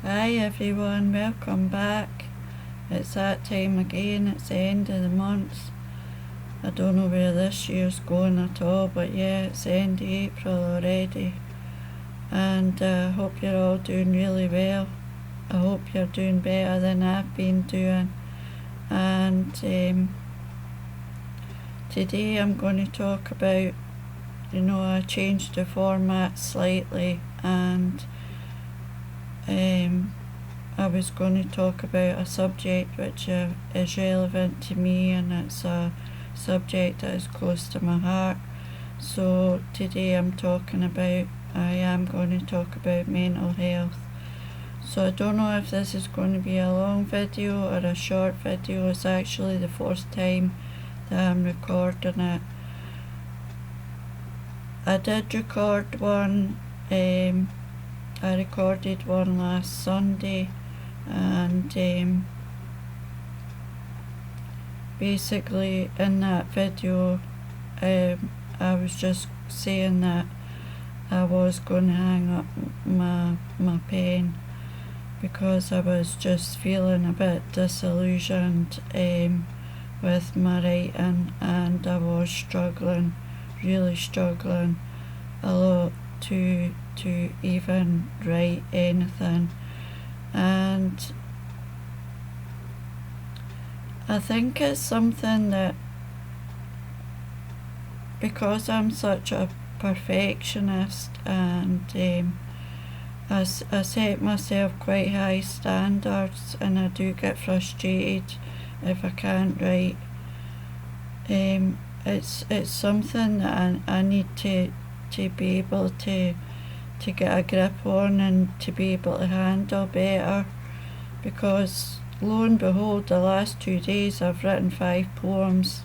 Hi everyone, welcome back. It's that time again, it's the end of the month. I don't know where this year's going at all, but yeah, it's the end of April already. And I hope you're all doing really well. I hope you're doing better than I've been doing. And today I'm going to talk about, I changed the format slightly, and I was going to talk about a subject which is relevant to me, and it's a subject that is close to my heart. So today I am going to talk about mental health. So I don't know if this is going to be a long video or a short video. It's actually the first time that I'm recording it. I did record one, I recorded one last Sunday, and basically in that video I was just saying that I was going to hang up my pen because I was just feeling a bit disillusioned with my writing, and I was really struggling a lot to even write anything. And I think it's something that, because I'm such a perfectionist, and I set myself quite high standards, and I do get frustrated if I can't write. It's something that I need to be able to get a grip on and to be able to handle better, because lo and behold, the last 2 days I've written 5 poems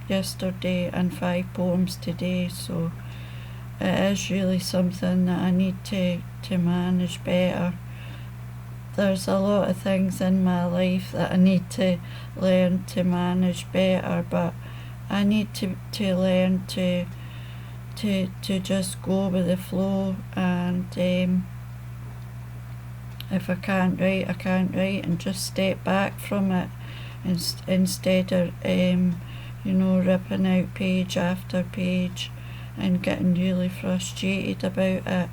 yesterday and 5 poems today, so it is really something that I need to manage better. There's a lot of things in my life that I need to learn to manage better, but I need to learn to just go with the flow, and if I can't write, I can't write, and just step back from it instead of ripping out page after page and getting really frustrated about it.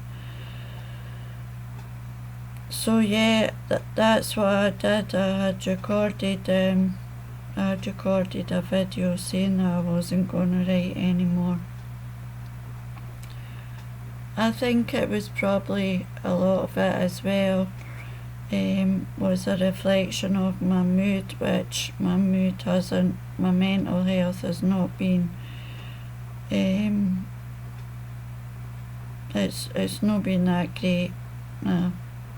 So yeah, that's what I did. I had recorded a video saying that I wasn't going to write anymore. I think it was probably a lot of it as well was a reflection of my mood, which my mental health has not been, it's not been that great. I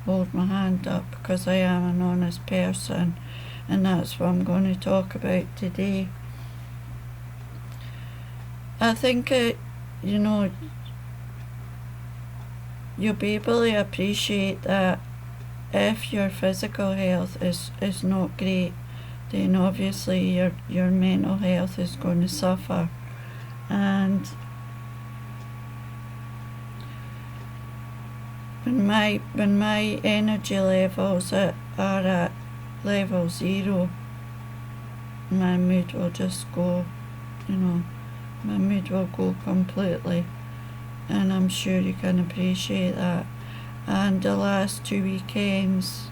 hold my hand up because I am an honest person, and that's what I'm going to talk about today. I think you'll be able to appreciate that if your physical health is not great, then obviously your mental health is going to suffer. And when my energy levels are at level 0, my mood will just go, my mood will go completely. And I'm sure you can appreciate that. And the last 2 weekends,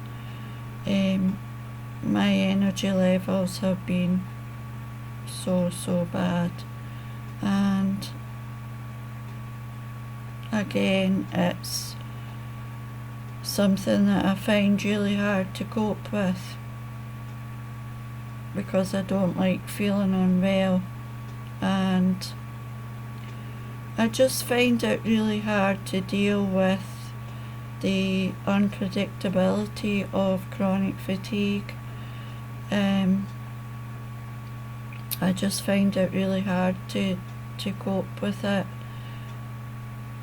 my energy levels have been so bad. And again, it's something that I find really hard to cope with, because I don't like feeling unwell, and I just find it really hard to deal with the unpredictability of chronic fatigue. I just find it really hard to cope with it.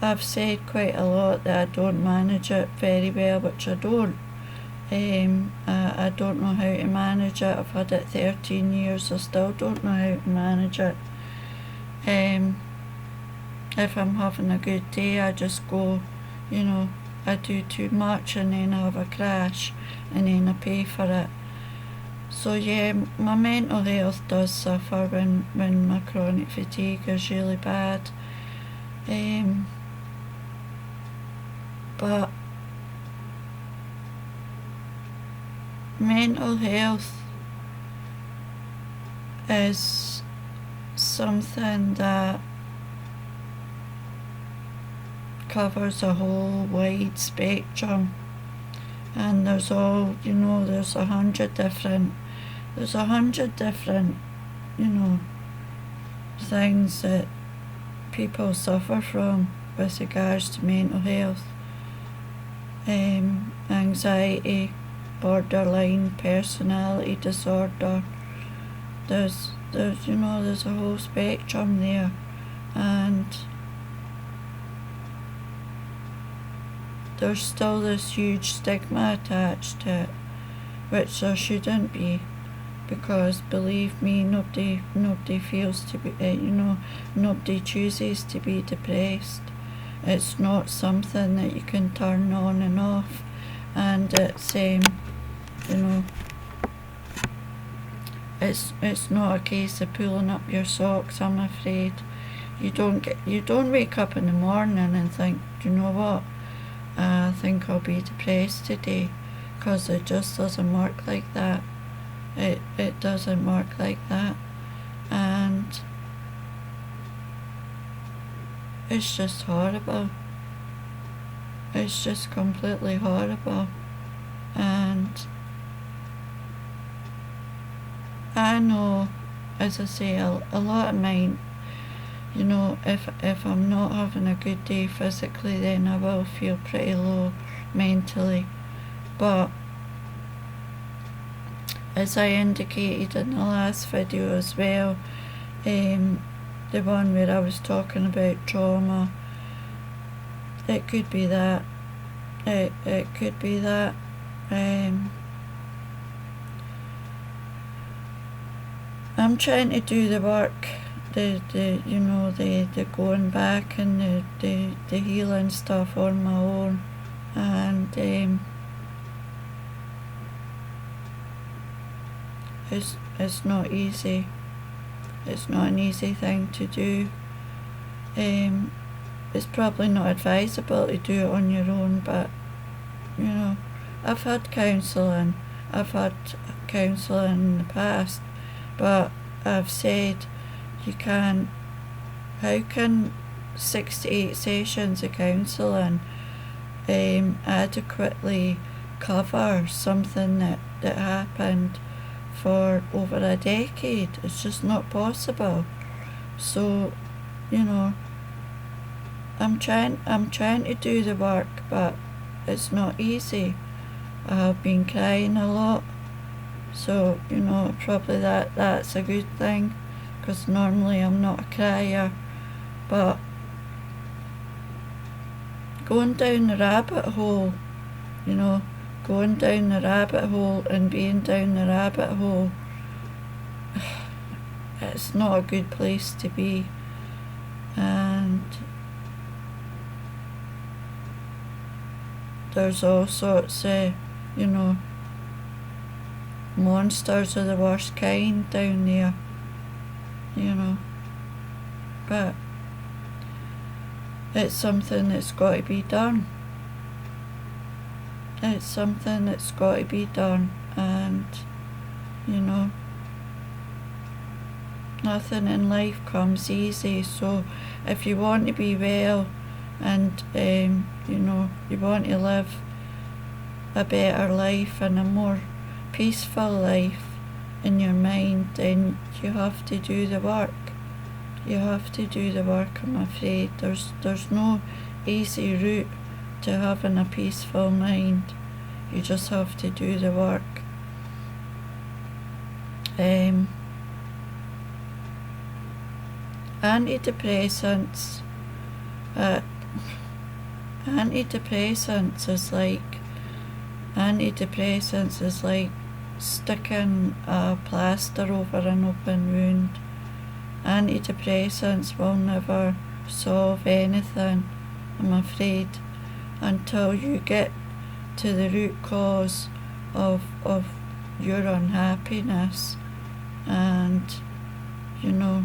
I've said quite a lot that I don't manage it very well, which I don't. I don't know how to manage it. I've had it 13 years, I still don't know how to manage it. If I'm having a good day, I just go, I do too much and then I have a crash and then I pay for it. So yeah, my mental health does suffer when my chronic fatigue is really bad. But mental health is something that covers a whole wide spectrum, and there's 100 different things that people suffer from with regards to mental health. Anxiety, borderline personality disorder, there's a whole spectrum there, and there's still this huge stigma attached to it, which there shouldn't be, because believe me, nobody feels to be, nobody chooses to be depressed. It's not something that you can turn on and off, and it's not a case of pulling up your socks, I'm afraid. You don't wake up in the morning and think, do you know what, I think I'll be depressed today, because it just doesn't work like that. It doesn't work like that, and it's just horrible. It's just completely horrible, and I know, as I say, a lot of mine, if I'm not having a good day physically, then I will feel pretty low mentally. But as I indicated in the last video as well, the one where I was talking about trauma, it could be that. It could be that. I'm trying to do the work, the going back and the healing stuff on my own, and it's not easy. It's not an easy thing to do. It's probably not advisable to do it on your own, but I've had counselling. In the past, but I've said how can 6 to 8 sessions of counselling adequately cover something that happened for over a decade? It's just not possible. So, I'm trying to do the work, but it's not easy. I have been crying a lot, so probably that's a good thing, because normally I'm not a crier, but going down the rabbit hole, going down the rabbit hole and being down the rabbit hole, it's not a good place to be. And there's all sorts of, monsters of the worst kind down there, but it's something that's got to be done. It's something that's got to be done, and nothing in life comes easy. So if you want to be well, and you want to live a better life and a more peaceful life in your mind, then you have to do the work. I'm afraid. There's no easy route to having a peaceful mind. You just have to do the work. Antidepressants is like sticking a plaster over an open wound. Antidepressants will never solve anything, I'm afraid. until you get to the root cause of your unhappiness and, you know,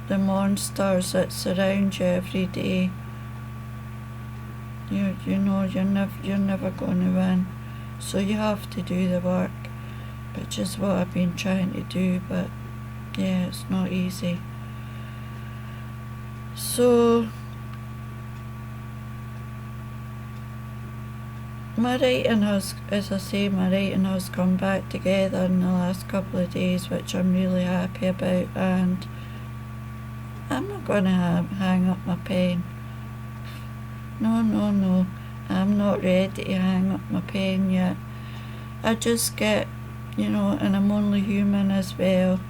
the monsters that surround you every day. You know you're never going to win. So you have to do the work, which is what I've been trying to do, but yeah, it's not easy. So my writing has, as I say, my writing has come back together in the last couple of days, which I'm really happy about, and I'm not going to hang up my pen. No, I'm not ready to hang up my pen yet. I just get, you know, and I'm only human as well,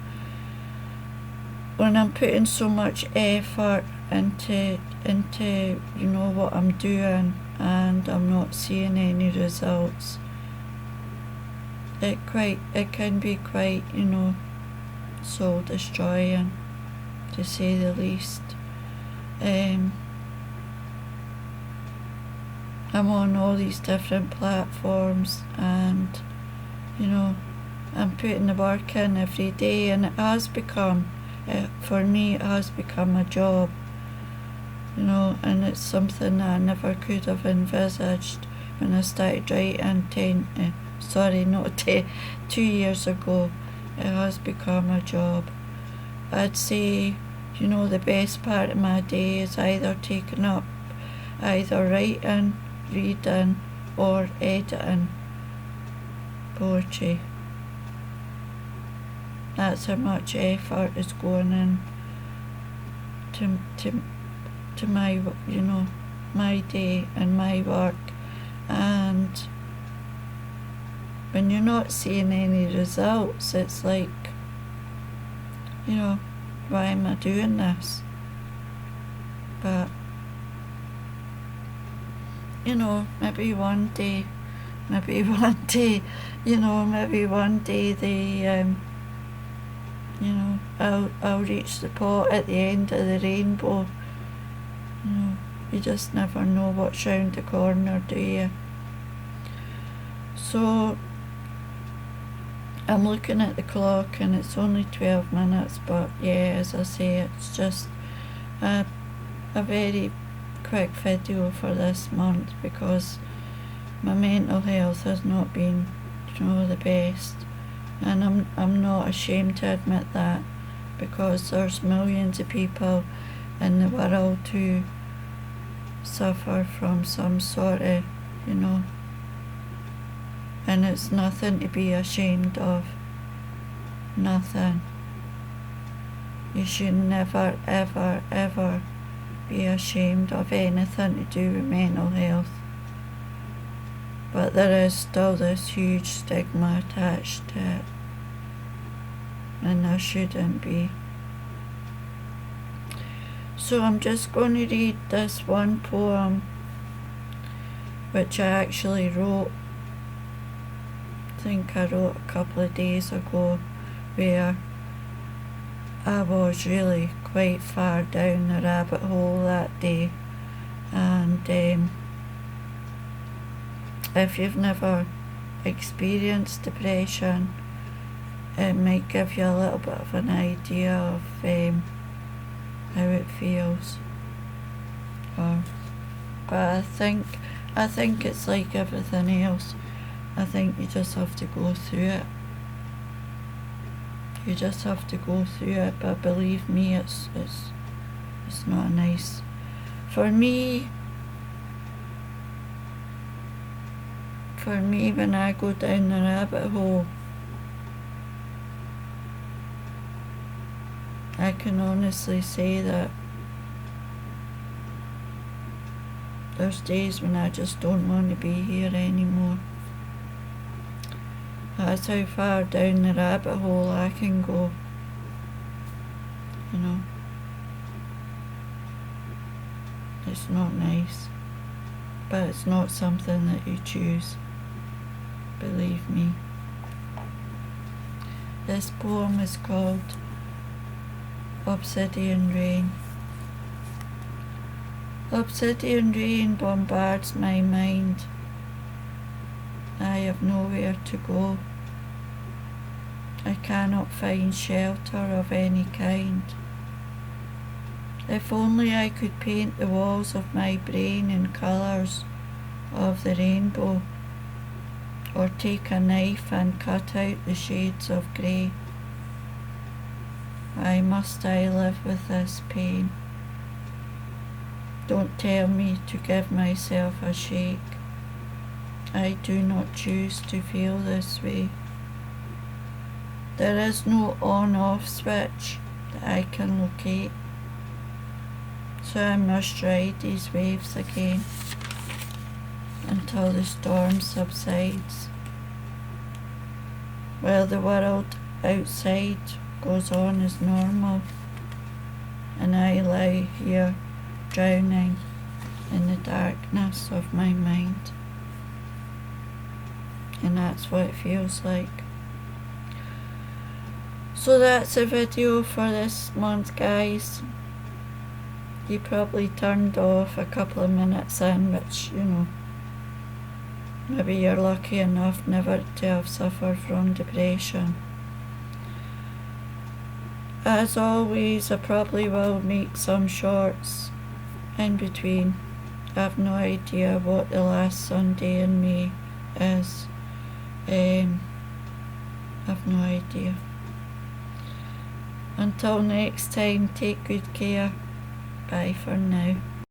when I'm putting so much effort into you know what I'm doing and I'm not seeing any results, it can be quite, you know, soul destroying, to say the least. I'm on all these different platforms and, you know, I'm putting the work in every day, and it has become, for me, it has become a job, you know, and it's something that I never could have envisaged when I started writing 2 years ago. It has become a job. I'd say, you know, the best part of my day is either taken up, either writing, reading, or editing poetry. That's how much effort is going in to my, you know, my day and my work. And when you're not seeing any results, it's like, you know, why am I doing this? But, you know, maybe one day, you know, maybe one day they, you know, I'll reach the pot at the end of the rainbow. You know, you just never know what's round the corner, do you? So I'm looking at the clock and it's only 12 minutes, but yeah, as I say, it's just a very quick video for this month, because my mental health has not been, you know, the best, and I'm not ashamed to admit that, because there's millions of people in the world who suffer from some sort of, you know, and it's nothing to be ashamed of. Nothing. You should never, ever, ever be ashamed of anything to do with mental health. But there is still this huge stigma attached to it, and there shouldn't be. So I'm just going to read this one poem, which I actually wrote, I think I wrote a couple of days ago, where I was really quite far down the rabbit hole that day. And if you've never experienced depression, it might give you a little bit of an idea of how it feels. But I think it's like everything else. I think you just have to go through it. You just have to go through it, but believe me, it's not nice. For me, when I go down the rabbit hole, I can honestly say that there's days when I just don't want to be here anymore. That's how far down the rabbit hole I can go, you know. It's not nice, but it's not something that you choose, believe me. This poem is called Obsidian Rain. Obsidian Rain bombards my mind. I have nowhere to go. I cannot find shelter of any kind. If only I could paint the walls of my brain in colours of the rainbow, or take a knife and cut out the shades of grey. Why must I live with this pain? Don't tell me to give myself a shake. I do not choose to feel this way. There is no on-off switch that I can locate, so I must ride these waves again until the storm subsides, while the world outside goes on as normal, and I lie here drowning in the darkness of my mind. And that's what it feels like. So that's the video for this month, guys. You probably turned off a couple of minutes in, which, maybe you're lucky enough never to have suffered from depression. As always, I probably will make some shorts in between. I have no idea what the last Sunday in May is. I have no idea. Until next time, take good care. Bye for now.